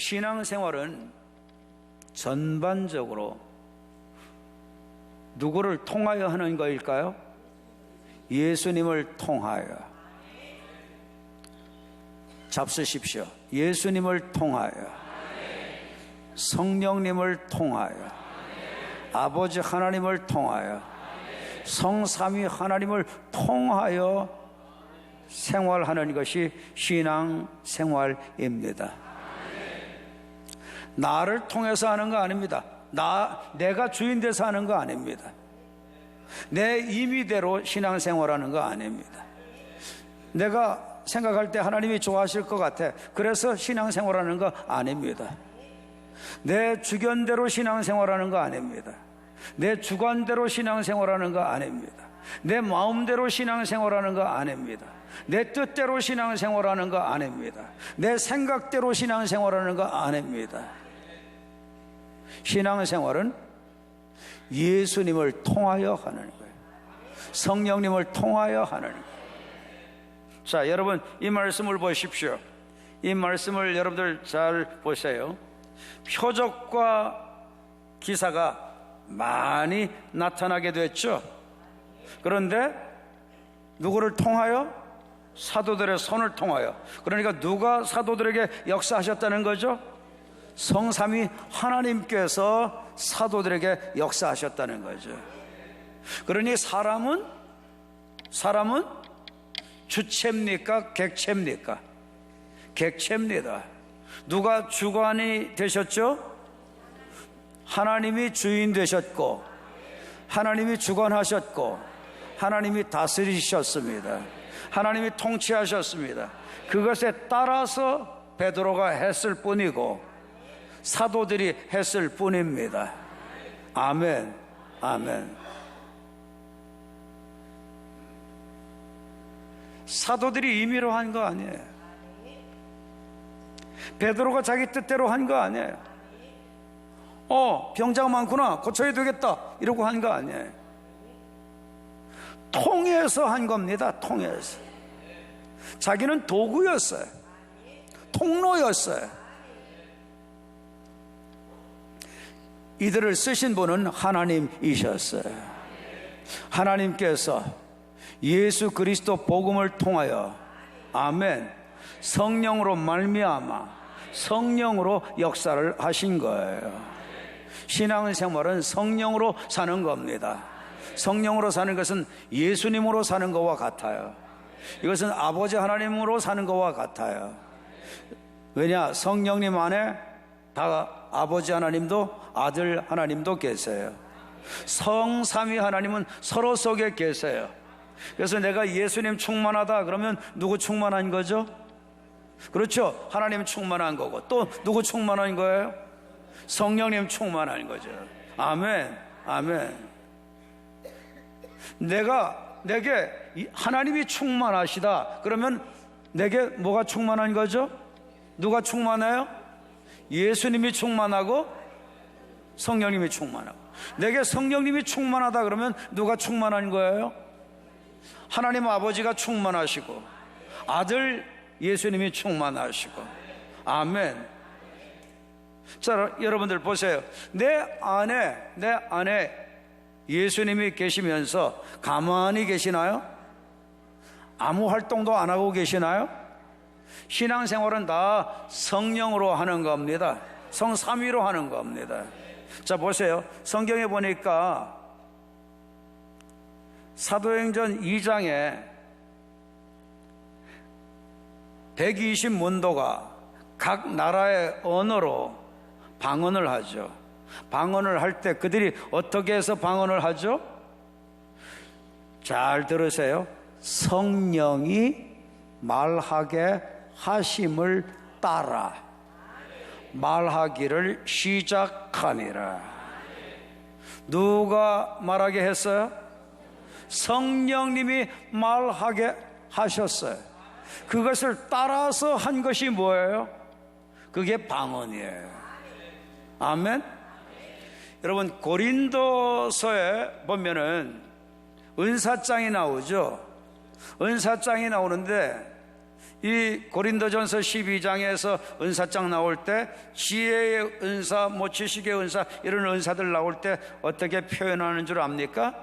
신앙생활은 전반적으로 누구를 통하여 하는 거일까요? 예수님을 통하여. 잡수십시오. 예수님을 통하여, 성령님을 통하여, 아버지 하나님을 통하여, 성삼위 하나님을 통하여 생활하는 것이 신앙생활입니다. 나를 통해서 하는 거 아닙니다. 내가 주인 돼서 하는 거 아닙니다. 내 임의대로 신앙생활하는 거 아닙니다. 내가 생각할 때 하나님이 좋아하실 것 같아, 그래서 신앙생활하는 거 아닙니다. 내 주견대로 신앙생활하는 거 아닙니다. 내 주관대로 신앙생활하는 거 아닙니다. 내 마음대로 신앙생활하는 거 아닙니다. 내 뜻대로 신앙생활하는 거 아닙니다. 내 생각대로 신앙생활하는 거 아닙니다. 신앙생활은 예수님을 통하여 하는 거예요. 성령님을 통하여 하는 거예요. 자, 여러분 이 말씀을 보십시오. 이 말씀을 여러분들 잘 보세요. 표적과 기사가 많이 나타나게 됐죠. 그런데 누구를 통하여? 사도들의 손을 통하여. 그러니까 누가 사도들에게 역사하셨다는 거죠? 성삼위 하나님께서 사도들에게 역사하셨다는 거죠. 그러니 사람은 주체입니까? 객체입니까? 객체입니다. 누가 주관이 되셨죠? 하나님이 주인 되셨고, 하나님이 주관하셨고, 하나님이 다스리셨습니다. 하나님이 통치하셨습니다. 그것에 따라서 베드로가 했을 뿐이고 사도들이 했을 뿐입니다. 아멘, 아멘. 사도들이 임의로 한 거 아니에요. 베드로가 자기 뜻대로 한 거 아니에요. 병자가 많구나, 고쳐야 되겠다, 이러고 한 거 아니에요. 통해서 한 겁니다. 통해서. 자기는 도구였어요. 통로였어요. 이들을 쓰신 분은 하나님이셨어요. 하나님께서 예수 그리스도 복음을 통하여, 아멘, 성령으로 말미암아 성령으로 역사를 하신 거예요. 신앙생활은 성령으로 사는 겁니다. 성령으로 사는 것은 예수님으로 사는 것과 같아요. 이것은 아버지 하나님으로 사는 것과 같아요. 왜냐? 성령님 안에 다 아버지 하나님도 아들 하나님도 계세요. 성삼위 하나님은 서로 속에 계세요. 그래서 내가 예수님 충만하다 그러면 누구 충만한 거죠? 그렇죠. 하나님 충만한 거고, 또 누구 충만한 거예요? 성령님 충만한 거죠. 아멘, 아멘. 내게 하나님이 충만하시다 그러면 내게 뭐가 충만한 거죠? 누가 충만해요? 예수님이 충만하고 성령님이 충만하고. 내게 성령님이 충만하다 그러면 누가 충만한 거예요? 하나님 아버지가 충만하시고 아들 예수님이 충만하시고. 아멘. 자, 여러분들 보세요. 내 안에 예수님이 계시면서 가만히 계시나요? 아무 활동도 안 하고 계시나요? 신앙생활은 다 성령으로 하는 겁니다. 성삼위로 하는 겁니다. 자, 보세요. 성경에 보니까 사도행전 2장에 120문도가 각 나라의 언어로 방언을 하죠. 방언을 할 때 그들이 어떻게 해서 방언을 하죠? 잘 들으세요. 성령이 말하게 하심을 따라 말하기를 시작하니라. 누가 말하게 했어요? 성령님이 말하게 하셨어요. 그것을 따라서 한 것이 뭐예요? 그게 방언이에요. 아멘. 여러분, 고린도서에 보면은 은사장이 나오죠. 은사장이 나오는데 이 고린도전서 12장에서 은사장 나올 때 지혜의 은사, 지식의 은사 이런 은사들 나올 때 어떻게 표현하는 줄 압니까?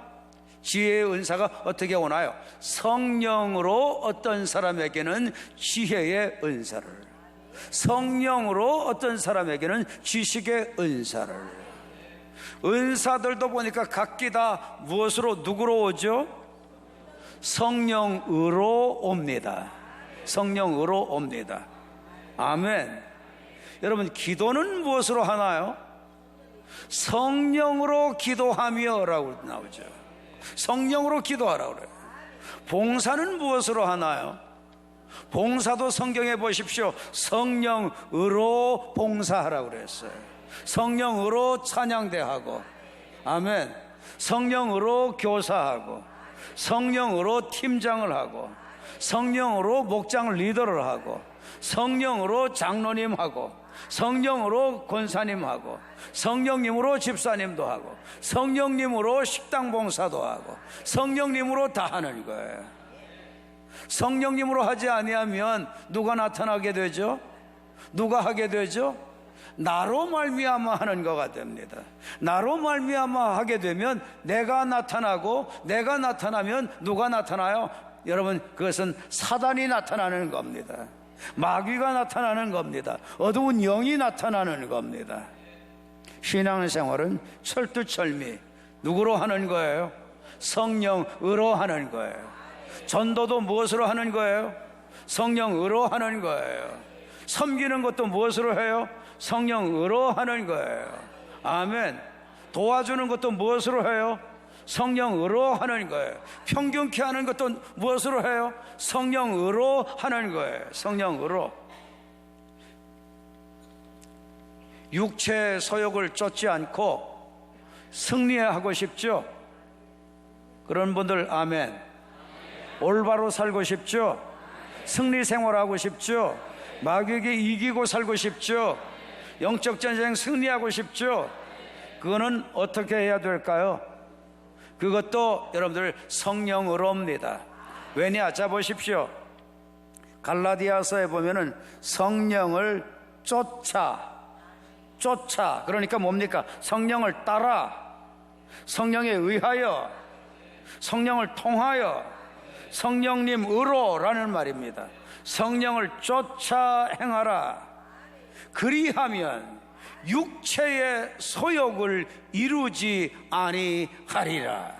지혜의 은사가 어떻게 오나요? 성령으로 어떤 사람에게는 지혜의 은사를, 성령으로 어떤 사람에게는 지식의 은사를. 은사들도 보니까 각기 다 무엇으로, 누구로 오죠? 성령으로 옵니다. 성령으로 옵니다. 아멘. 여러분, 기도는 무엇으로 하나요? 성령으로 기도하며 라고 나오죠. 성령으로 기도하라고 그래요. 봉사는 무엇으로 하나요? 봉사도 성경에 보십시오. 성령으로 봉사하라고 그랬어요. 성령으로 찬양대하고, 아멘. 성령으로 교사하고, 성령으로 팀장을 하고, 성령으로 목장 리더를 하고, 성령으로 장로님하고, 성령으로 권사님하고, 성령님으로 집사님도 하고, 성령님으로 식당 봉사도 하고, 성령님으로 다 하는 거예요. 성령님으로 하지 아니하면 누가 나타나게 되죠? 누가 하게 되죠? 나로 말미암아 하는 거가 됩니다. 나로 말미암아 하게 되면 내가 나타나고, 내가 나타나면 누가 나타나요? 여러분, 그것은 사단이 나타나는 겁니다. 마귀가 나타나는 겁니다. 어두운 영이 나타나는 겁니다. 신앙생활은 철두철미 누구로 하는 거예요? 성령으로 하는 거예요. 전도도 무엇으로 하는 거예요? 성령으로 하는 거예요. 섬기는 것도 무엇으로 해요? 성령으로 하는 거예요. 아멘. 도와주는 것도 무엇으로 해요? 성령으로 하는 거예요. 평균케 하는 것도 무엇으로 해요? 성령으로 하는 거예요. 성령으로. 육체의 소욕을 쫓지 않고 승리하고 싶죠? 그런 분들 아멘. 올바로 살고 싶죠? 승리 생활하고 싶죠? 마귀에게 이기고 살고 싶죠? 영적 전쟁 승리하고 싶죠? 그거는 어떻게 해야 될까요? 그것도 여러분들 성령으로입니다. 왜냐? 자 보십시오. 갈라디아서에 보면은 성령을 쫓아, 그러니까 뭡니까? 성령을 따라, 성령에 의하여, 성령을 통하여, 성령님으로 라는 말입니다. 성령을 쫓아 행하라. 그리하면 육체의 소욕을 이루지 아니하리라.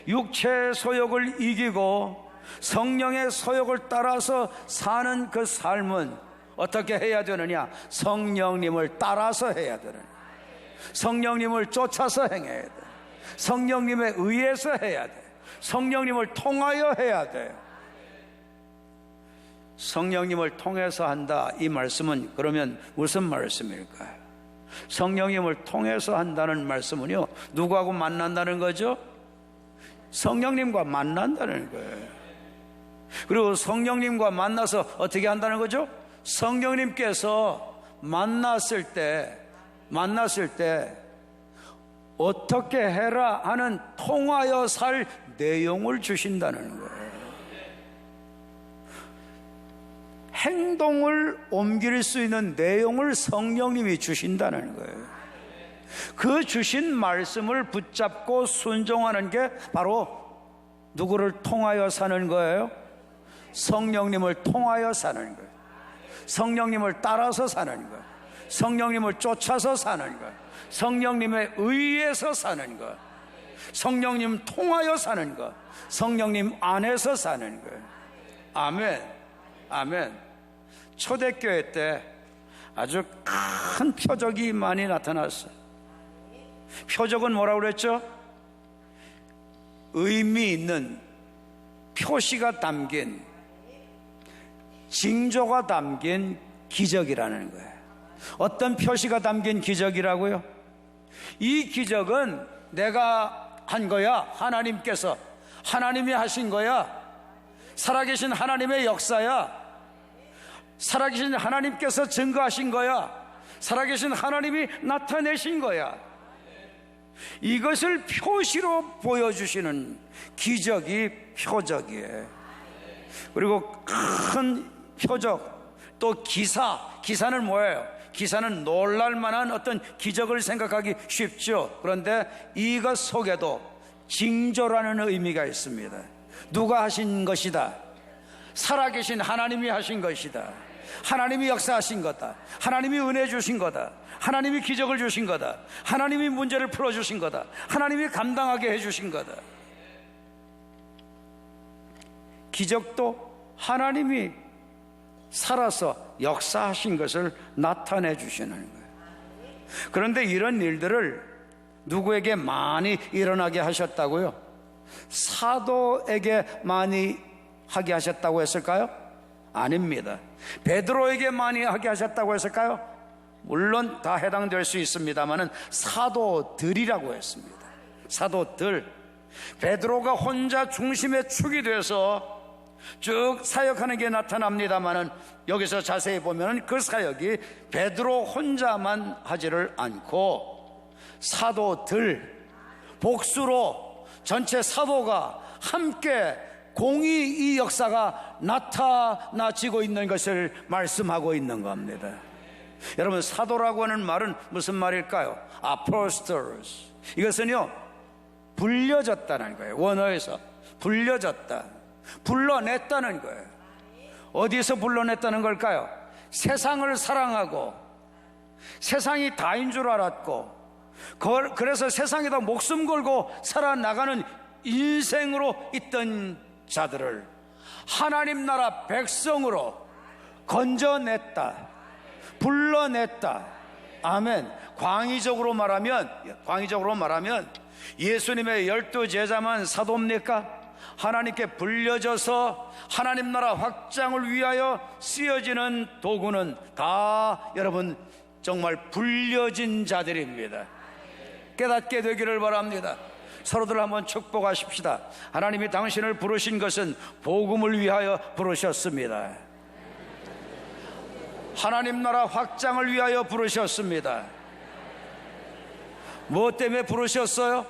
육체의 소욕을 이기고 성령의 소욕을 따라서 사는 그 삶은 어떻게 해야 되느냐? 성령님을 따라서 해야 되느냐? 성령님을 쫓아서 행해야 돼. 성령님에 의해서 해야 돼. 성령님을 통하여 해야 돼요. 성령님을 통해서 한다, 이 말씀은 그러면 무슨 말씀일까요? 성령님을 통해서 한다는 말씀은요, 누구하고 만난다는 거죠? 성령님과 만난다는 거예요. 그리고 성령님과 만나서 어떻게 한다는 거죠? 성령님께서 만났을 때 어떻게 해라 하는 통하여 살 내용을 주신다는 거예요. 행동을 옮길 수 있는 내용을 성령님이 주신다는 거예요. 그 주신 말씀을 붙잡고 순종하는 게 바로 누구를 통하여 사는 거예요? 성령님을 통하여 사는 거예요. 성령님을 따라서 사는 거예요. 성령님을 쫓아서 사는 거예요. 성령님에 의해서 사는 것, 성령님 통하여 사는 것, 성령님 안에서 사는 거예요. 아멘, 아멘. 초대교회 때 아주 큰 표적이 많이 나타났어요. 표적은 뭐라고 그랬죠? 의미 있는 표시가 담긴, 징조가 담긴 기적이라는 거예요. 어떤 표시가 담긴 기적이라고요? 이 기적은 내가 한 거야. 하나님께서, 하나님이 하신 거야. 살아계신 하나님의 역사야. 살아계신 하나님께서 증거하신 거야. 살아계신 하나님이 나타내신 거야. 이것을 표시로 보여주시는 기적이 표적이에요. 그리고 큰 표적, 또 기사는 뭐예요? 기사는 놀랄만한 어떤 기적을 생각하기 쉽죠. 그런데 이것 속에도 징조라는 의미가 있습니다. 누가 하신 것이다? 살아계신 하나님이 하신 것이다. 하나님이 역사하신 거다. 하나님이 은혜 주신 거다. 하나님이 기적을 주신 거다. 하나님이 문제를 풀어주신 거다. 하나님이 감당하게 해주신 거다. 기적도 하나님이 살아서 역사하신 것을 나타내 주시는 거예요. 그런데 이런 일들을 누구에게 많이 일어나게 하셨다고요? 사도에게 많이 하게 하셨다고 했을까요? 아닙니다. 베드로에게 많이 하게 하셨다고 했을까요? 물론 다 해당될 수 있습니다만은 사도들이라고 했습니다. 사도들. 베드로가 혼자 중심의 축이 돼서 쭉 사역하는 게 나타납니다만은 여기서 자세히 보면 그 사역이 베드로 혼자만 하지를 않고 사도들, 복수로 전체 사도가 함께 공의 이 역사가 나타나지고 있는 것을 말씀하고 있는 겁니다. 여러분, 사도라고 하는 말은 무슨 말일까요? apostles. 이것은요, 불려졌다는 거예요. 원어에서 불려졌다, 불러냈다는 거예요. 어디에서 불러냈다는 걸까요? 세상을 사랑하고 세상이 다인 줄 알았고 그래서 세상에다 목숨 걸고 살아나가는 인생으로 있던 자들을 하나님 나라 백성으로 건져냈다, 불러냈다. 아멘. 광의적으로 말하면 예수님의 12제자만 사도입니까? 하나님께 불려져서 하나님 나라 확장을 위하여 쓰여지는 도구는 다 여러분 정말 불려진 자들입니다. 깨닫게 되기를 바랍니다. 서로들 한번 축복하십시다. 하나님이 당신을 부르신 것은 복음을 위하여 부르셨습니다. 하나님 나라 확장을 위하여 부르셨습니다. 무엇 때문에 부르셨어요?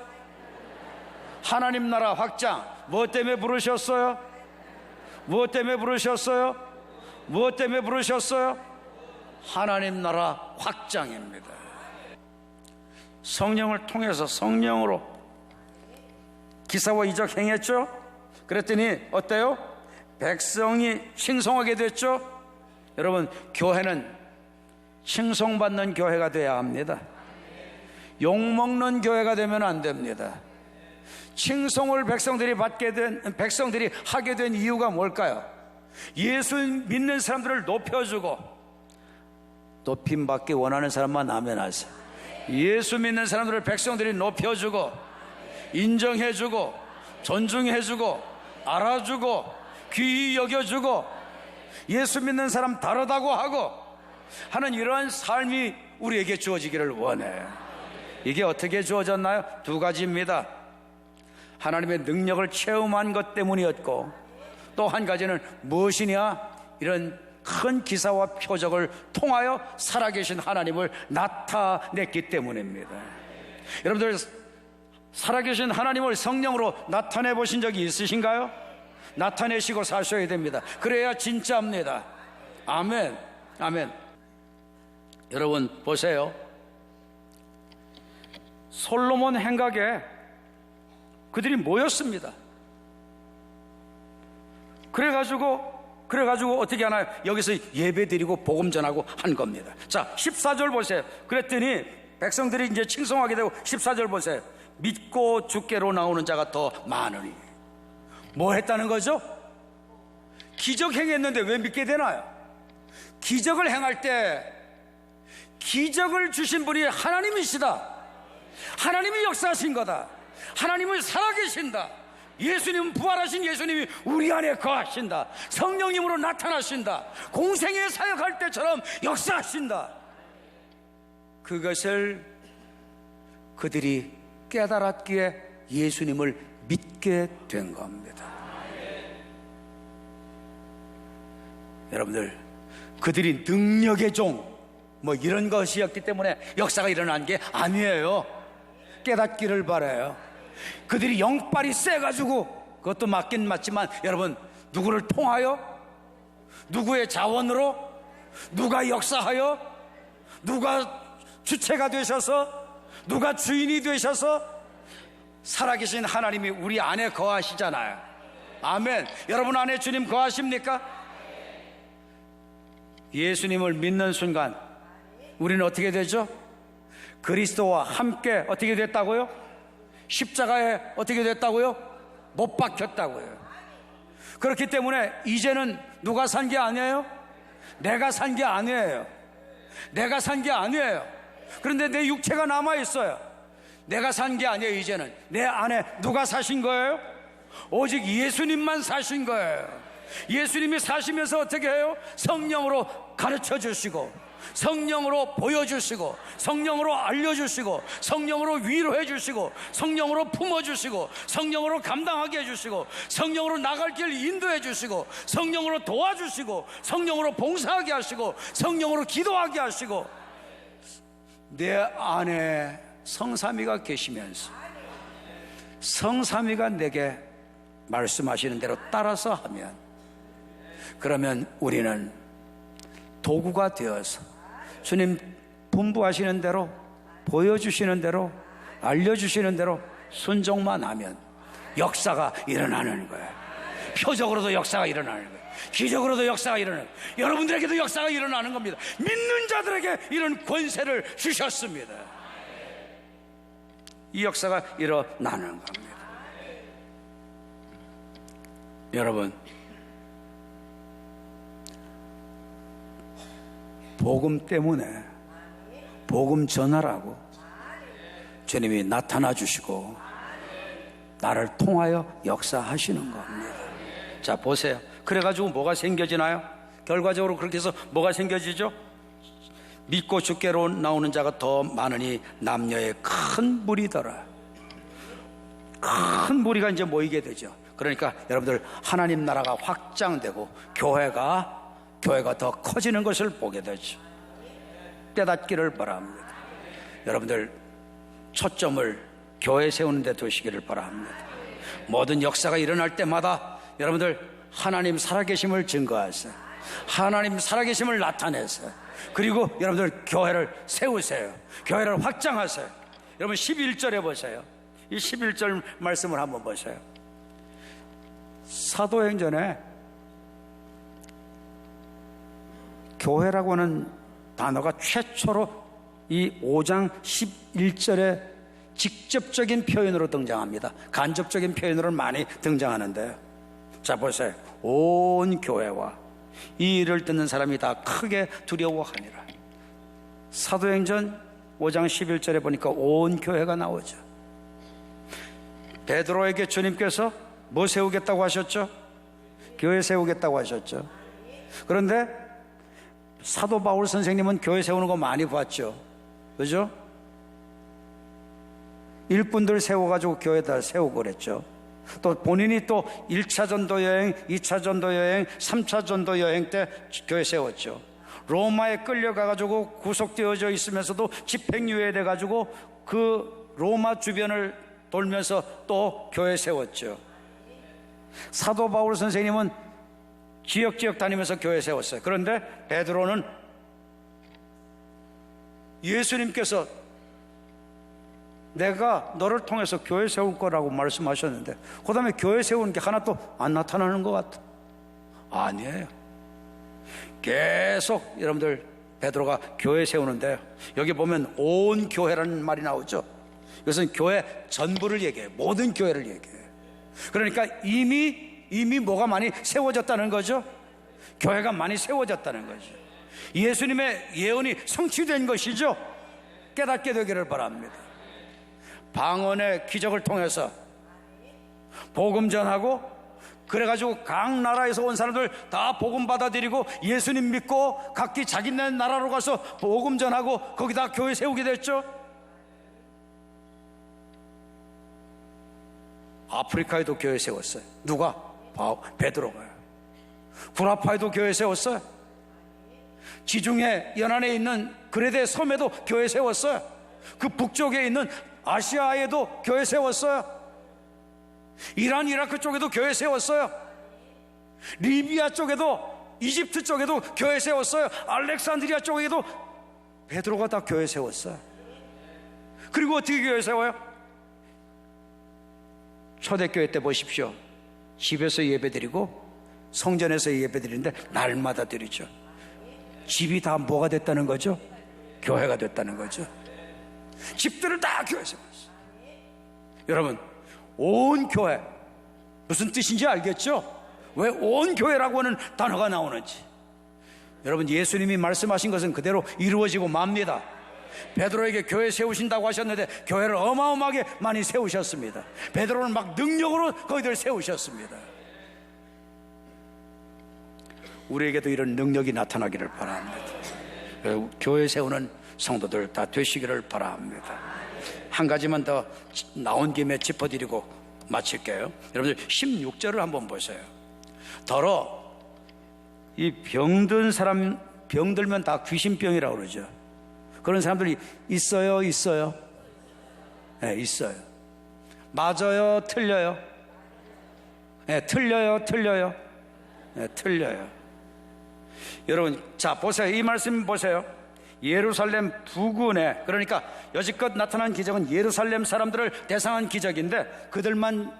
하나님 나라 확장. 무엇 때문에 부르셨어요? 무엇 때문에 부르셨어요? 무엇 때문에 부르셨어요? 하나님 나라 확장입니다. 성령을 통해서 성령으로 기사와 이적 행했죠? 그랬더니 어때요? 백성이 칭송하게 됐죠? 여러분, 교회는 칭송받는 교회가 돼야 합니다. 욕먹는 교회가 되면 안 됩니다. 칭송을 백성들이 하게 된 이유가 뭘까요? 예수 믿는 사람들을 높여주고, 높임받기 원하는 사람만 아멘 하세요. 예수 믿는 사람들을 백성들이 높여주고 인정해주고 존중해주고 알아주고 귀히 여겨주고 예수 믿는 사람 다르다고 하고 하는 이러한 삶이 우리에게 주어지기를 원해요. 이게 어떻게 주어졌나요? 두 가지입니다. 하나님의 능력을 체험한 것 때문이었고, 또 한 가지는 무엇이냐? 이런 큰 기사와 표적을 통하여 살아계신 하나님을 나타냈기 때문입니다. 여러분들, 살아계신 하나님을 성령으로 나타내 보신 적이 있으신가요? 나타내시고 사셔야 됩니다. 그래야 진짜입니다. 아멘. 아멘. 여러분 보세요. 솔로몬 행각에 그들이 모였습니다. 그래가지고 어떻게 하나요? 여기서 예배 드리고 복음 전하고 한 겁니다. 자, 14절 보세요. 그랬더니 백성들이 이제 칭송하게 되고 14절 보세요. 믿고 주께로 나오는 자가 더 많으니. 뭐 했다는 거죠? 기적 행했는데 왜 믿게 되나요? 기적을 행할 때 기적을 주신 분이 하나님이시다. 하나님이 역사하신 거다. 하나님은 살아계신다. 예수님은 부활하신 예수님이 우리 안에 거하신다. 성령님으로 나타나신다. 공생에 사역할 때처럼 역사하신다. 그것을 그들이 깨달았기에 예수님을 믿게 된 겁니다. 여러분들, 그들이 능력의 종 뭐 이런 것이었기 때문에 역사가 일어난 게 아니에요. 깨닫기를 바라요. 그들이 영빨이 세가지고, 그것도 맞긴 맞지만 여러분, 누구를 통하여? 누구의 자원으로? 누가 역사하여? 누가 주체가 되셔서? 누가 주인이 되셔서? 살아계신 하나님이 우리 안에 거하시잖아요. 아멘. 여러분 안에 주님 거하십니까? 예수님을 믿는 순간 우리는 어떻게 되죠? 그리스도와 함께 어떻게 됐다고요? 십자가에 어떻게 됐다고요? 못 박혔다고요. 그렇기 때문에 이제는 누가 산 게 아니에요? 내가 산 게 아니에요. 내가 산 게 아니에요. 그런데 내 육체가 남아있어요. 내가 산 게 아니에요. 이제는 내 안에 누가 사신 거예요? 오직 예수님만 사신 거예요. 예수님이 사시면서 어떻게 해요? 성령으로 가르쳐 주시고, 성령으로 보여주시고, 성령으로 알려주시고, 성령으로 위로해 주시고, 성령으로 품어주시고, 성령으로 감당하게 해주시고, 성령으로 나갈 길 인도해 주시고, 성령으로 도와주시고, 성령으로 봉사하게 하시고, 성령으로 기도하게 하시고, 내 안에 성삼위가 계시면서 성삼위가 내게 말씀하시는 대로 따라서 하면, 그러면 우리는 도구가 되어서 주님 분부하시는 대로, 보여주시는 대로, 알려주시는 대로 순종만 하면 역사가 일어나는 거예요. 표적으로도 역사가 일어나는 거예요. 기적으로도 역사가 일어나는 거예요. 여러분들에게도 역사가 일어나는 겁니다. 믿는 자들에게 이런 권세를 주셨습니다. 이 역사가 일어나는 겁니다. 여러분, 복음 때문에 복음 전하라고 주님이 나타나 주시고 나를 통하여 역사하시는 겁니다. 자, 보세요. 그래가지고 뭐가 생겨지나요? 결과적으로 그렇게 해서 뭐가 생겨지죠? 믿고 주께로 나오는 자가 더 많으니 남녀의 큰 무리더라. 큰 무리가 이제 모이게 되죠. 그러니까 여러분들 하나님 나라가 확장되고 교회가 더 커지는 것을 보게 되죠. 깨닫기를 바랍니다. 여러분들 초점을 교회 세우는 데 두시기를 바랍니다. 모든 역사가 일어날 때마다 여러분들 하나님 살아계심을 증거하세요. 하나님 살아계심을 나타내세요. 그리고 여러분들 교회를 세우세요. 교회를 확장하세요. 여러분 11절에 보세요. 이 11절 말씀을 한번 보세요. 사도행전에 교회라고 하는 단어가 최초로 이 5장 11절에 직접적인 표현으로 등장합니다. 간접적인 표현으로 많이 등장하는데요. 자, 보세요. 온 교회와 이 일을 듣는 사람이 다 크게 두려워하니라. 사도행전 5장 11절에 보니까 온 교회가 나오죠. 베드로에게 주님께서 뭐 세우겠다고 하셨죠? 교회 세우겠다고 하셨죠. 그런데 사도 바울 선생님은 교회 세우는 거 많이 봤죠. 그죠? 일꾼들 세워가지고 교회다 세우고 그랬죠. 또 본인이 또 1차 전도 여행, 2차 전도 여행, 3차 전도 여행 때 교회 세웠죠. 로마에 끌려가가지고 구속되어져 있으면서도 집행유예 돼가지고 그 로마 주변을 돌면서 또 교회 세웠죠. 사도 바울 선생님은 지역 다니면서 교회 세웠어요. 그런데 베드로는 예수님께서 내가 너를 통해서 교회 세울 거라고 말씀하셨는데 그 다음에 교회 세우는 게 하나도 안 나타나는 것 같아. 아니에요. 계속 여러분들 베드로가 교회 세우는데 여기 보면 온 교회라는 말이 나오죠. 이것은 교회 전부를 얘기해요. 모든 교회를 얘기해요. 그러니까 이미 뭐가 많이 세워졌다는 거죠. 교회가 많이 세워졌다는 거죠. 예수님의 예언이 성취된 것이죠. 깨닫게 되기를 바랍니다. 방언의 기적을 통해서 복음 전하고, 그래가지고 각 나라에서 온 사람들 다 복음 받아들이고 예수님 믿고 각기 자기네 나라로 가서 복음 전하고 거기다 교회 세우게 됐죠. 아프리카에도 교회 세웠어요. 누가? 베드로가요. 구라파에도 교회 세웠어요. 지중해 연안에 있는 그레데 섬에도 교회 세웠어요. 그 북쪽에 있는 아시아에도 교회 세웠어요. 이란, 이라크 쪽에도 교회 세웠어요. 리비아 쪽에도 이집트 쪽에도 교회 세웠어요. 알렉산드리아 쪽에도 베드로가 다 교회 세웠어요. 그리고 어떻게 교회 세워요? 초대교회 때 보십시오. 집에서 예배드리고 성전에서 예배드리는데 날마다 드리죠. 집이 다 뭐가 됐다는 거죠? 교회가 됐다는 거죠. 집들을 다 교회 세웠어요. 여러분, 온 교회 무슨 뜻인지 알겠죠? 왜 온 교회라고 하는 단어가 나오는지. 여러분, 예수님이 말씀하신 것은 그대로 이루어지고 맙니다. 베드로에게 교회 세우신다고 하셨는데 교회를 어마어마하게 많이 세우셨습니다. 베드로는 막 능력으로 거기들 세우셨습니다. 우리에게도 이런 능력이 나타나기를 바랍니다. 교회 세우는 성도들 다 되시기를 바랍니다. 한 가지만 더 나온 김에 짚어드리고 마칠게요. 여러분들 16절을 한번 보세요. 더러 이 병든 사람, 병들면 다 귀신병이라고 그러죠. 그런 사람들이 있어요, 있어요? 네, 있어요. 맞아요, 틀려요? 네, 틀려요, 틀려요? 네, 틀려요. 여러분, 자, 보세요. 이 말씀 보세요. 예루살렘 부근에, 그러니까 여지껏 나타난 기적은 예루살렘 사람들을 대상한 기적인데 그들만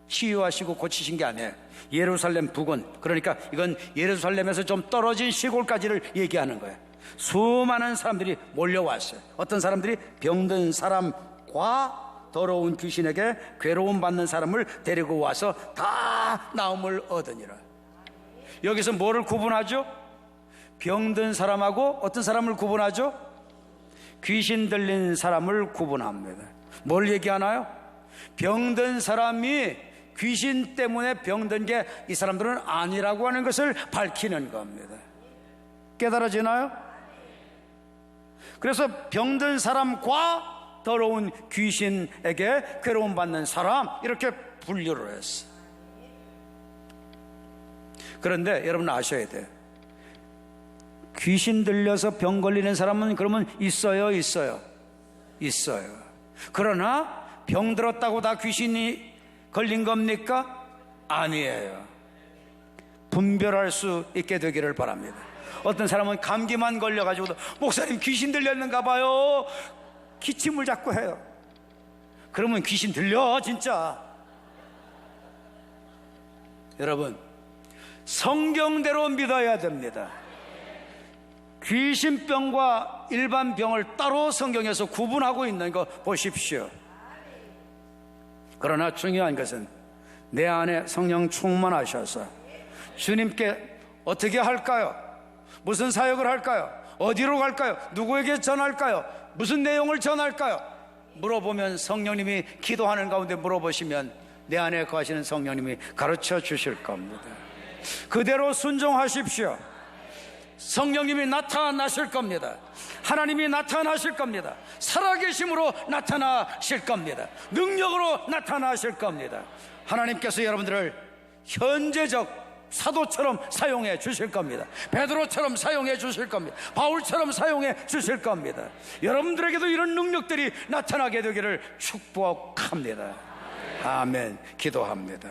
치유하시고 고치신 게 아니에요. 예루살렘 부근, 그러니까 이건 예루살렘에서 좀 떨어진 시골까지를 얘기하는 거예요. 수많은 사람들이 몰려왔어요. 어떤 사람들이 병든 사람과 더러운 귀신에게 괴로움 받는 사람을 데리고 와서 다 나음을 얻으니라. 여기서 뭐를 구분하죠? 병든 사람하고 어떤 사람을 구분하죠? 귀신 들린 사람을 구분합니다. 뭘 얘기하나요? 병든 사람이 귀신 때문에 병든 게 이 사람들은 아니라고 하는 것을 밝히는 겁니다. 깨달아지나요? 그래서 병든 사람과 더러운 귀신에게 괴로움 받는 사람, 이렇게 분류를 했어요. 그런데 여러분 아셔야 돼요. 귀신 들려서 병 걸리는 사람은 그러면 있어요, 있어요? 있어요. 그러나 병 들었다고 다 귀신이 걸린 겁니까? 아니에요. 분별할 수 있게 되기를 바랍니다. 어떤 사람은 감기만 걸려가지고도 목사님 귀신 들렸는가 봐요. 기침을 자꾸 해요. 그러면 귀신 들려 진짜. 여러분, 성경대로 믿어야 됩니다. 귀신병과 일반 병을 따로 성경에서 구분하고 있는 거 보십시오. 그러나 중요한 것은 내 안에 성령 충만하셔서 주님께 어떻게 할까요? 무슨 사역을 할까요? 어디로 갈까요? 누구에게 전할까요? 무슨 내용을 전할까요? 물어보면 성령님이 기도하는 가운데 물어보시면 내 안에 거하시는 성령님이 가르쳐 주실 겁니다. 그대로 순종하십시오. 성령님이 나타나실 겁니다. 하나님이 나타나실 겁니다. 살아계심으로 나타나실 겁니다. 능력으로 나타나실 겁니다. 하나님께서 여러분들을 현재적 사도처럼 사용해 주실 겁니다. 베드로처럼 사용해 주실 겁니다. 바울처럼 사용해 주실 겁니다. 여러분들에게도 이런 능력들이 나타나게 되기를 축복합니다. 아멘. 기도합니다.